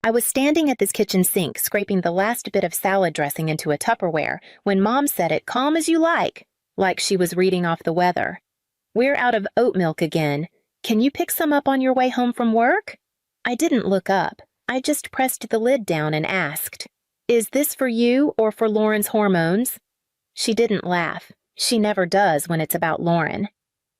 I was standing at this kitchen sink, scraping the last bit of salad dressing into a Tupperware, when Mom said it calm as you like she was reading off the weather. "We're out of oat milk again. Can you pick some up on your way home from work?" I didn't look up. I just pressed the lid down and asked, "Is this for you or for Lauren's hormones?" She didn't laugh. She never does when it's about Lauren.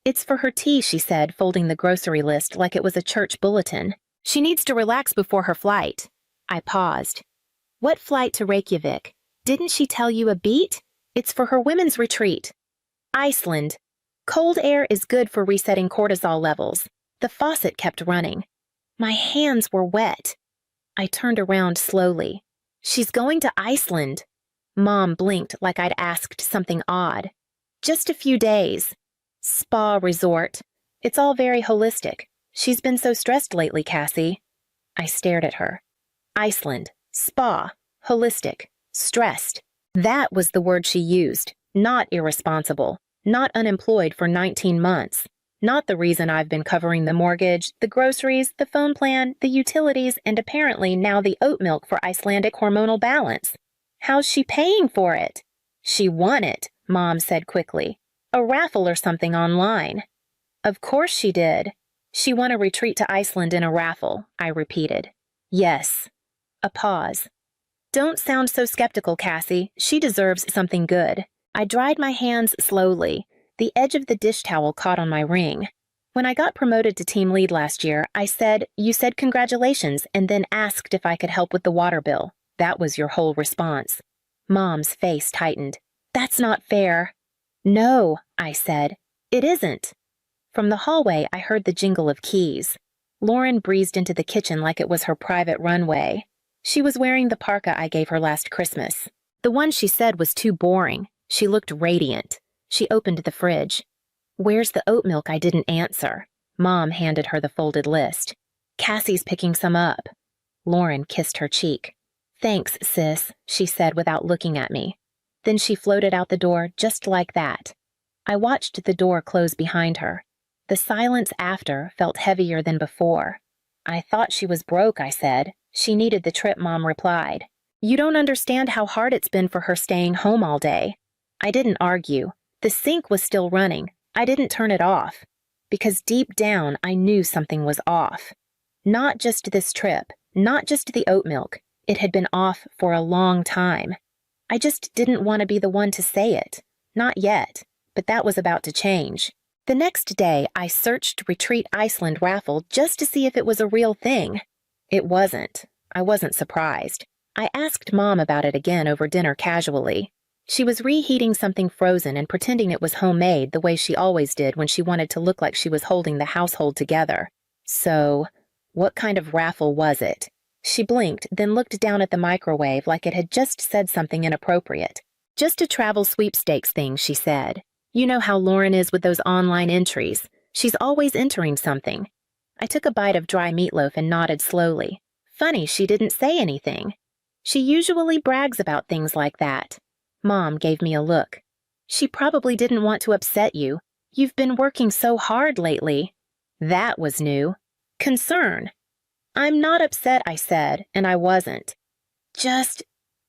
"It's for her tea," she said, folding the grocery list like it was a church bulletin. "She needs to relax before her flight." I paused. "What flight to Reykjavik? Didn't she tell you a beat? It's for her women's retreat." "Iceland. Cold air is good for resetting cortisol levels." The faucet kept running. My hands were wet. I turned around slowly. "She's going to Iceland." Mom blinked like I'd asked something odd. "Just a few days. Spa resort. It's all very holistic. She's been so stressed lately, Cassie." I stared at her. Iceland, spa, holistic, stressed. That was the word she used, not irresponsible, not unemployed for 19 months, not the reason I've been covering the mortgage, the groceries, the phone plan, the utilities, and apparently now the oat milk for Icelandic hormonal balance. How's she paying for it? "She won it," Mom said quickly. "A raffle or something online." "Of course she did. She won a retreat to Iceland in a raffle," I repeated. "Yes." A pause. "Don't sound so skeptical, Cassie. She deserves something good." I dried my hands slowly. The edge of the dish towel caught on my ring. "When I got promoted to team lead last year, you said congratulations and then asked if I could help with the water bill. That was your whole response." Mom's face tightened. "That's not fair." "No," I said. "It isn't." From the hallway, I heard the jingle of keys. Lauren breezed into the kitchen like it was her private runway. She was wearing the parka I gave her last Christmas. The one she said was too boring. She looked radiant. She opened the fridge. "Where's the oat milk?" I didn't answer. Mom handed her the folded list. "Cassie's picking some up." Lauren kissed her cheek. "Thanks, sis," she said without looking at me. Then she floated out the door just like that. I watched the door close behind her. The silence after felt heavier than before. "I thought she was broke," I said. "She needed the trip," Mom replied. "You don't understand how hard it's been for her staying home all day." I didn't argue. The sink was still running. I didn't turn it off. Because deep down, I knew something was off. Not just this trip, not just the oat milk. It had been off for a long time. I just didn't want to be the one to say it. Not yet, but that was about to change. The next day, I searched Retreat Iceland raffle just to see if it was a real thing. It wasn't. I wasn't surprised. I asked Mom about it again over dinner casually. She was reheating something frozen and pretending it was homemade the way she always did when she wanted to look like she was holding the household together. So, what kind of raffle was it? She blinked, then looked down at the microwave like it had just said something inappropriate. "Just a travel sweepstakes thing," she said. "You know how Lauren is with those online entries. She's always entering something." I took a bite of dry meatloaf and nodded slowly. Funny she didn't say anything. She usually brags about things like that. Mom gave me a look. "She probably didn't want to upset you. You've been working so hard lately." That was new. Concern. "I'm not upset," I said, and I wasn't. Just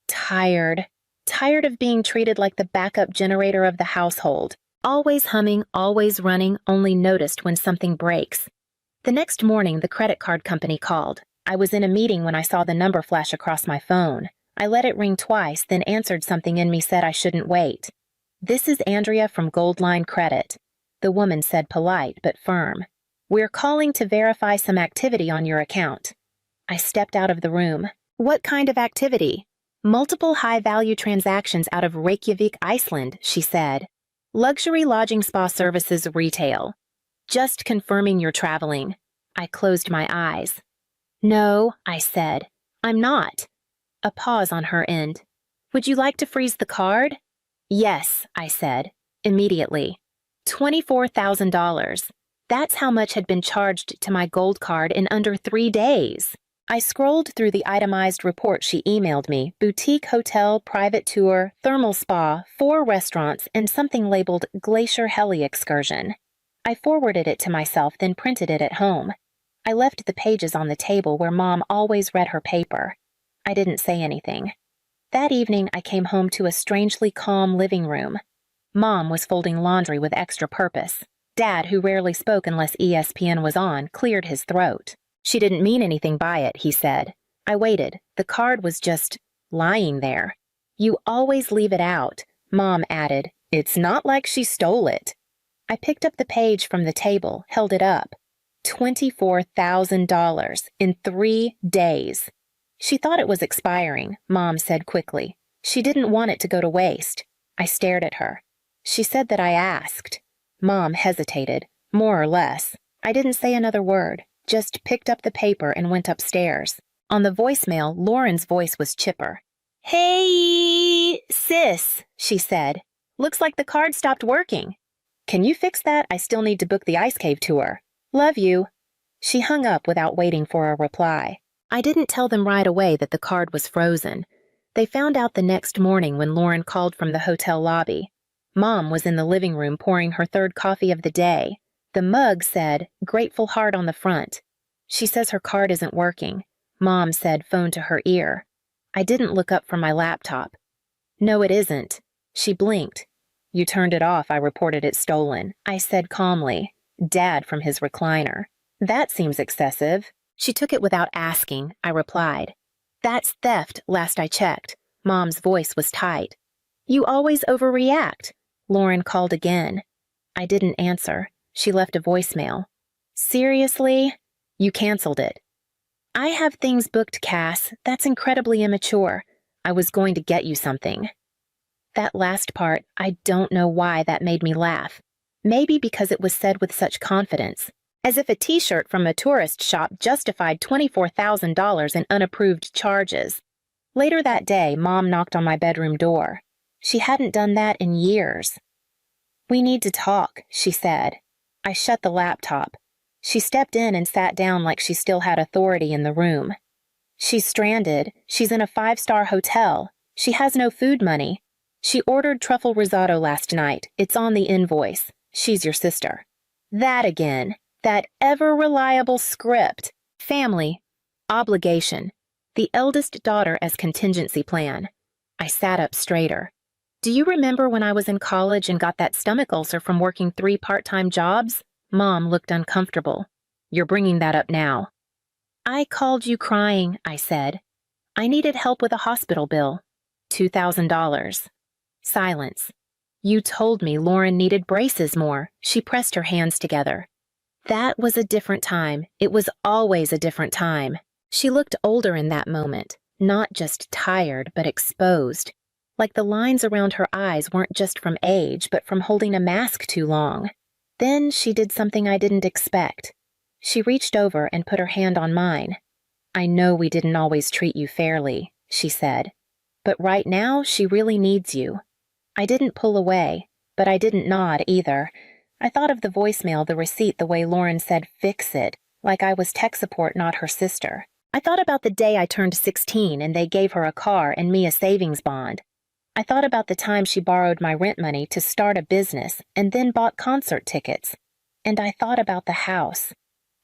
tired. Tired of being treated like the backup generator of the household. Always humming, always running, only noticed when something breaks. The next morning, the credit card company called. I was in a meeting when I saw the number flash across my phone. I let it ring twice, then answered something in me said I shouldn't wait. "This is Andrea from Goldline Credit." The woman said polite but firm. "We're calling to verify some activity on your account." I stepped out of the room. "What kind of activity?" "Multiple high-value transactions out of Reykjavik, Iceland," she said. "Luxury lodging spa services retail." "Just confirming you're traveling." I closed my eyes. "No," I said. "I'm not." A pause on her end. "Would you like to freeze the card?" "Yes," I said, immediately. $24,000. That's how much had been charged to my gold card in under 3 days. I scrolled through the itemized report she emailed me: boutique hotel, private tour, thermal spa, 4 restaurants, and something labeled Glacier Heli Excursion. I forwarded it to myself, then printed it at home. I left the pages on the table where Mom always read her paper. I didn't say anything. That evening, I came home to a strangely calm living room. Mom was folding laundry with extra purpose. Dad, who rarely spoke unless ESPN was on, cleared his throat. She didn't mean anything by it, he said. I waited. The card was just lying there. You always leave it out, Mom added. It's not like she stole it. I picked up the page from the table, held it up. $24,000 in 3 days. She thought it was expiring, Mom said quickly. She didn't want it to go to waste. I stared at her. She said that I asked. Mom hesitated, more or less. I didn't say another word, just picked up the paper and went upstairs. On the voicemail, Lauren's voice was chipper. Hey, sis, she said. Looks like the card stopped working. Can you fix that? I still need to book the ice cave tour. Love you. She hung up without waiting for a reply. I didn't tell them right away that the card was frozen. They found out the next morning when Lauren called from the hotel lobby. Mom was in the living room pouring her third coffee of the day. The mug said, Grateful Heart on the front. She says her card isn't working. Mom said, phone to her ear. I didn't look up from my laptop. No, it isn't. She blinked. You turned it off, I reported it stolen. I said calmly. Dad from his recliner. That seems excessive. She took it without asking, I replied. That's theft, last I checked. Mom's voice was tight. You always overreact. Lauren called again. I didn't answer. She left a voicemail. Seriously? You canceled it. I have things booked, Cass. That's incredibly immature. I was going to get you something. That last part, I don't know why that made me laugh. Maybe because it was said with such confidence, as if a t-shirt from a tourist shop justified $24,000 in unapproved charges. Later that day, Mom knocked on my bedroom door. She hadn't done that in years. We need to talk, she said. I shut the laptop. She stepped in and sat down like she still had authority in the room. She's stranded. She's in a 5-star hotel. She has no food money. She ordered truffle risotto last night. It's on the invoice. She's your sister. That again. That ever-reliable script. Family. Obligation. The eldest daughter as contingency plan. I sat up straighter. Do you remember when I was in college and got that stomach ulcer from working 3 part-time jobs? Mom looked uncomfortable. You're bringing that up now. I called you crying, I said. I needed help with a hospital bill. $2,000. Silence. You told me Lauren needed braces more. She pressed her hands together. That was a different time. It was always a different time. She looked older in that moment, not just tired, but exposed. Like the lines around her eyes weren't just from age, but from holding a mask too long. Then she did something I didn't expect. She reached over and put her hand on mine. I know we didn't always treat you fairly, she said. But right now, she really needs you. I didn't pull away, but I didn't nod either. I thought of the voicemail, the receipt, the way Lauren said, fix it, like I was tech support, not her sister. I thought about the day I turned 16 and they gave her a car and me a savings bond. I thought about the time she borrowed my rent money to start a business and then bought concert tickets. And I thought about the house,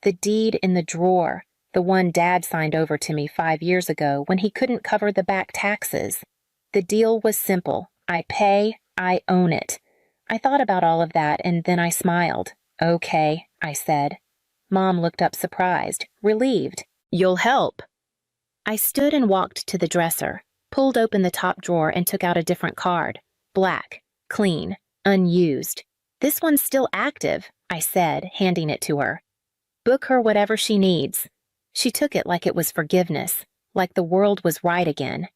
the deed in the drawer, the one Dad signed over to me 5 years ago when he couldn't cover the back taxes. The deal was simple. I pay, I own it. I thought about all of that and then I smiled. Okay, I said. Mom looked up surprised, relieved. You'll help. I stood and walked to the dresser, pulled open the top drawer and took out a different card. Black, clean, unused. This one's still active, I said, handing it to her. Book her whatever she needs. She took it like it was forgiveness, like the world was right again.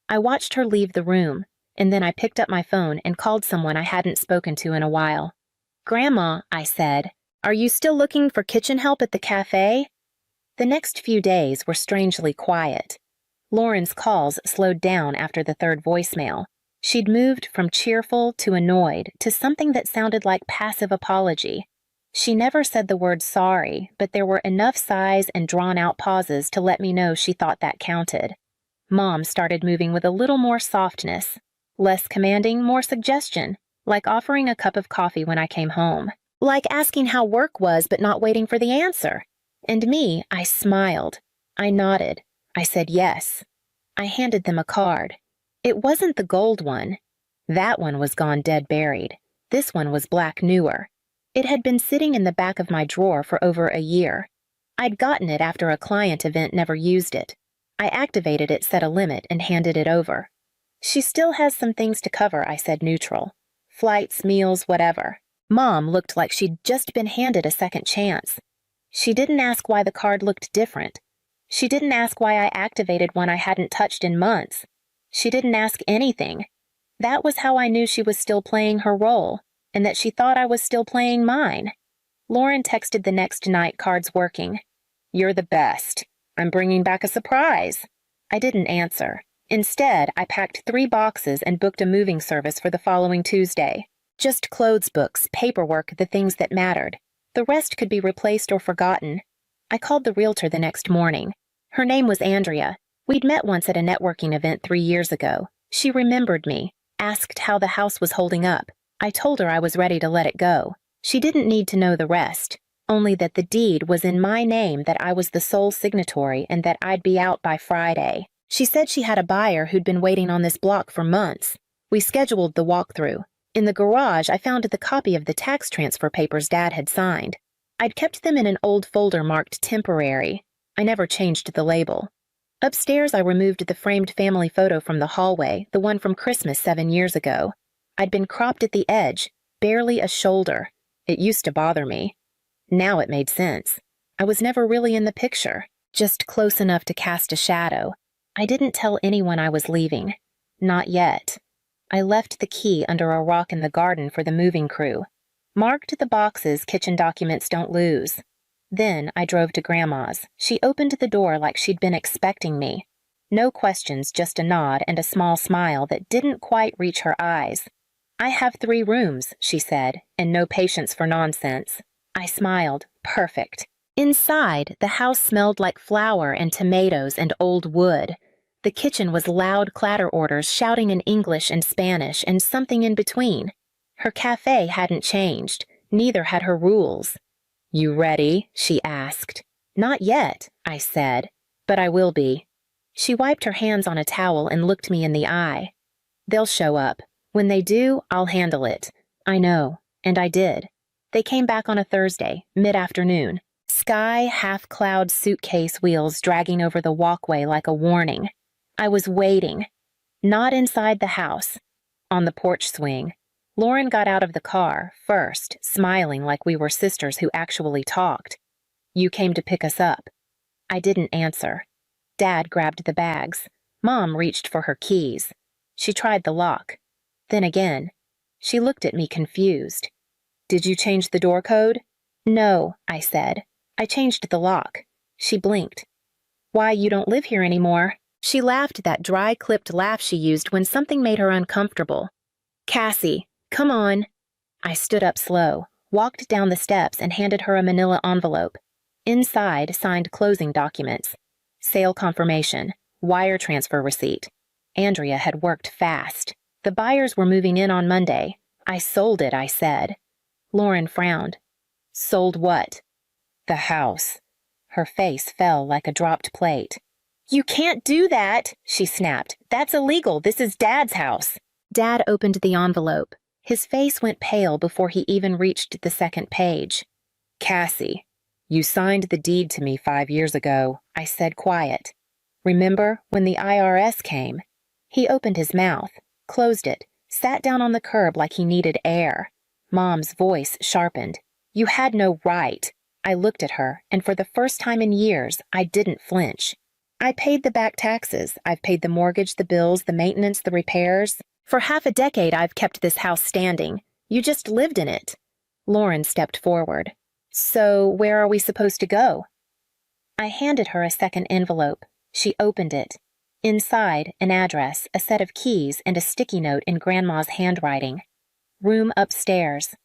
I watched her leave the room, and then I picked up my phone and called someone I hadn't spoken to in a while. Grandma, I said, are you still looking for kitchen help at the cafe? The next few days were strangely quiet. Lauren's calls slowed down after the third voicemail. She'd moved from cheerful to annoyed to something that sounded like passive apology. She never said the word sorry, but there were enough sighs and drawn-out pauses to let me know she thought that counted. Mom started moving with a little more softness. Less commanding, more suggestion, like offering a cup of coffee when I came home. Like asking how work was but not waiting for the answer. And me, I smiled. I nodded. I said yes. I handed them a card. It wasn't the gold one. That one was gone dead buried. This one was black newer. It had been sitting in the back of my drawer for over a year. I'd gotten it after a client event never used it. I activated it, set a limit, and handed it over. She still has some things to cover, I said neutral. Flights, meals, whatever. Mom looked like she'd just been handed a second chance. She didn't ask why the card looked different. She didn't ask why I activated one I hadn't touched in months. She didn't ask anything. That was how I knew she was still playing her role, and that she thought I was still playing mine. Lauren texted the next night, cards working. You're the best. I'm bringing back a surprise. I didn't answer. Instead, I packed 3 boxes and booked a moving service for the following Tuesday. Just clothes books, paperwork, the things that mattered. The rest could be replaced or forgotten. I called the realtor the next morning. Her name was Andrea. We'd met once at a networking event 3 years ago. She remembered me, asked how the house was holding up. I told her I was ready to let it go. She didn't need to know the rest, only that the deed was in my name, that I was the sole signatory, and that I'd be out by Friday. She said she had a buyer who'd been waiting on this block for months. We scheduled the walkthrough. In the garage, I found the copy of the tax transfer papers Dad had signed. I'd kept them in an old folder marked temporary. I never changed the label. Upstairs, I removed the framed family photo from the hallway, the one from Christmas 7 years ago. I'd been cropped at the edge, barely a shoulder. It used to bother me. Now it made sense. I was never really in the picture, just close enough to cast a shadow. I didn't tell anyone I was leaving. Not yet. I left the key under a rock in the garden for the moving crew. Marked the boxes kitchen documents don't lose. Then I drove to Grandma's. She opened the door like she'd been expecting me. No questions, just a nod and a small smile that didn't quite reach her eyes. I have 3 rooms, she said, and no patience for nonsense. I smiled. Perfect. Inside, the house smelled like flour and tomatoes and old wood. The kitchen was loud clatter orders shouting in English and Spanish and something in between. Her cafe hadn't changed. Neither had her rules. You ready? She asked. Not yet, I said, but I will be. She wiped her hands on a towel and looked me in the eye. They'll show up. When they do, I'll handle it. I know, and I did. They came back on a Thursday, mid-afternoon. Sky half-cloud suitcase wheels dragging over the walkway like a warning. I was waiting. Not inside the house. On the porch swing. Lauren got out of the car, first, smiling like we were sisters who actually talked. You came to pick us up. I didn't answer. Dad grabbed the bags. Mom reached for her keys. She tried the lock. Then again. She looked at me confused. Did you change the door code? No, I said. I changed the lock. She blinked. Why, you don't live here anymore. She laughed that dry, clipped laugh she used when something made her uncomfortable. Cassie, come on. I stood up slow, walked down the steps, and handed her a manila envelope. Inside, signed closing documents. Sale confirmation. Wire transfer receipt. Andrea had worked fast. The buyers were moving in on Monday. I sold it, I said. Lauren frowned. Sold what? The house. Her face fell like a dropped plate. You can't do that, she snapped. That's illegal. This is Dad's house. Dad opened the envelope. His face went pale before he even reached the second page. Cassie, you signed the deed to me 5 years ago, I said quiet. Remember when the IRS came? He opened his mouth, closed it, sat down on the curb like he needed air. Mom's voice sharpened. You had no right. I looked at her, and for the first time in years, I didn't flinch. I paid the back taxes. I've paid the mortgage, the bills, the maintenance, the repairs. For half a decade, I've kept this house standing. You just lived in it. Lauren stepped forward. So, where are we supposed to go? I handed her a second envelope. She opened it. Inside, an address, a set of keys, and a sticky note in Grandma's handwriting. Room upstairs.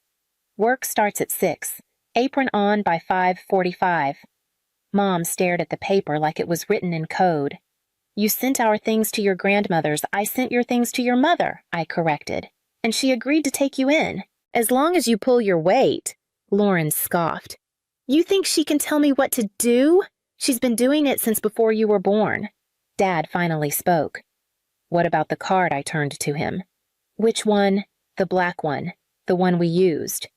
Work starts at 6. Apron on by 5:45. Mom stared at the paper like it was written in code. You sent our things to your grandmother's. I sent your things to your mother, I corrected. And she agreed to take you in. As long as you pull your weight, Lauren scoffed. You think she can tell me what to do? She's been doing it since before you were born. Dad finally spoke. What about the card? I turned to him. Which one? The black one. The one we used.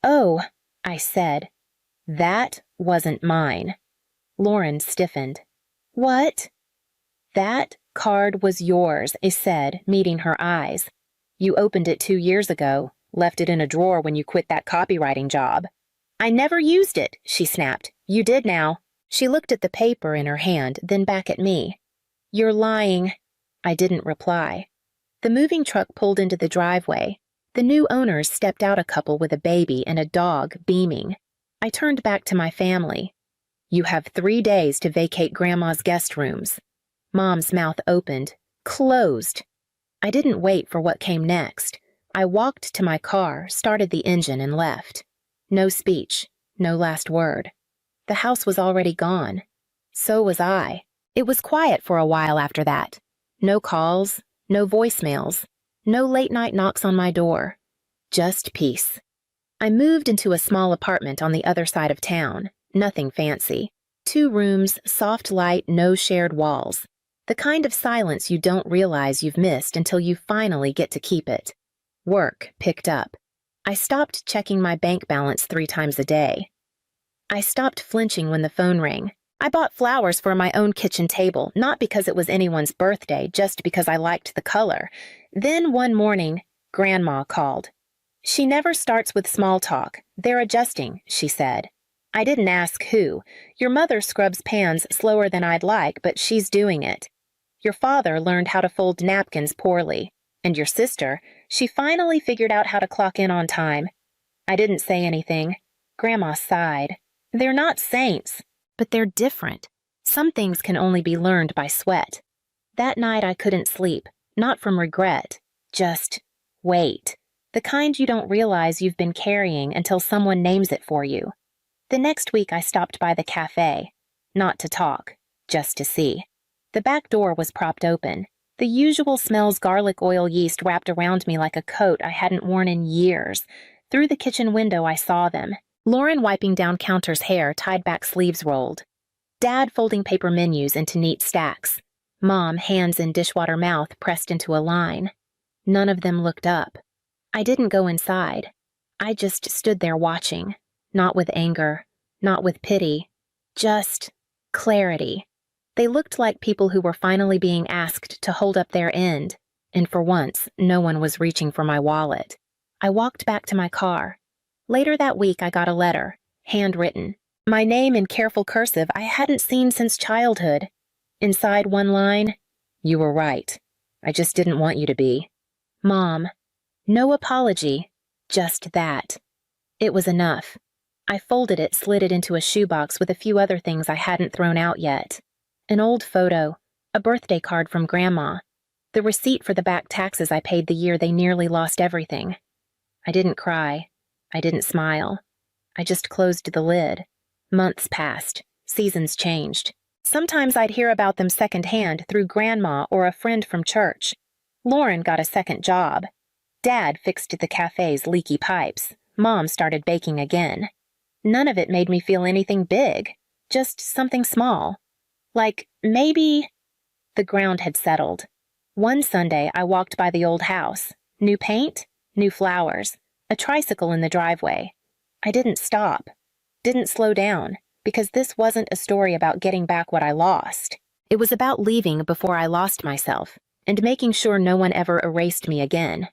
Oh, I said. That wasn't mine. Lauren stiffened. What? That card was yours, I said, meeting her eyes. You opened it 2 years ago, left it in a drawer when you quit that copywriting job. I never used it, she snapped. You did now. She looked at the paper in her hand, then back at me. You're lying. I didn't reply. The moving truck pulled into the driveway. The new owners stepped out, a couple with a baby and a dog, beaming. I turned back to my family. You have 3 days to vacate Grandma's guest rooms. Mom's mouth opened, closed. I didn't wait for what came next. I walked to my car, started the engine, and left. No speech, no last word. The house was already gone. So was I. It was quiet for a while after that. No calls, no voicemails, no late-night knocks on my door. Just peace. I moved into a small apartment on the other side of town. Nothing fancy. 2 rooms, soft light, no shared walls. The kind of silence you don't realize you've missed until you finally get to keep it. Work picked up. I stopped checking my bank balance 3 times a day. I stopped flinching when the phone rang. I bought flowers for my own kitchen table, not because it was anyone's birthday, just because I liked the color. Then one morning, Grandma called. She never starts with small talk. They're adjusting, she said. I didn't ask who. Your mother scrubs pans slower than I'd like, but she's doing it. Your father learned how to fold napkins poorly. And your sister, she finally figured out how to clock in on time. I didn't say anything. Grandma sighed. They're not saints, but they're different. Some things can only be learned by sweat. That night I couldn't sleep, not from regret, just weight. The kind you don't realize you've been carrying until someone names it for you. The next week I stopped by the cafe, not to talk, just to see. The back door was propped open. The usual smells garlic oil yeast wrapped around me like a coat I hadn't worn in years. Through the kitchen window I saw them. Lauren wiping down Counter's hair, tied back sleeves rolled. Dad folding paper menus into neat stacks. Mom, hands in dishwater mouth, pressed into a line. None of them looked up. I didn't go inside. I just stood there watching. Not with anger, not with pity. Just clarity. They looked like people who were finally being asked to hold up their end, and for once, no one was reaching for my wallet. I walked back to my car. Later that week, I got a letter, handwritten. My name in careful cursive I hadn't seen since childhood. Inside one line, you were right. I just didn't want you to be. Mom. No apology, just that. It was enough. I folded it, slid it into a shoebox with a few other things I hadn't thrown out yet. An old photo, a birthday card from Grandma, the receipt for the back taxes I paid the year they nearly lost everything. I didn't cry. I didn't smile. I just closed the lid. Months passed. Seasons changed. Sometimes I'd hear about them secondhand through Grandma or a friend from church. Lauren got a second job. Dad fixed the cafe's leaky pipes. Mom started baking again. None of it made me feel anything big, just something small. Like, maybe... The ground had settled. One Sunday, I walked by the old house. New paint, new flowers, a tricycle in the driveway. I didn't stop, didn't slow down, because this wasn't a story about getting back what I lost. It was about leaving before I lost myself, and making sure no one ever erased me again.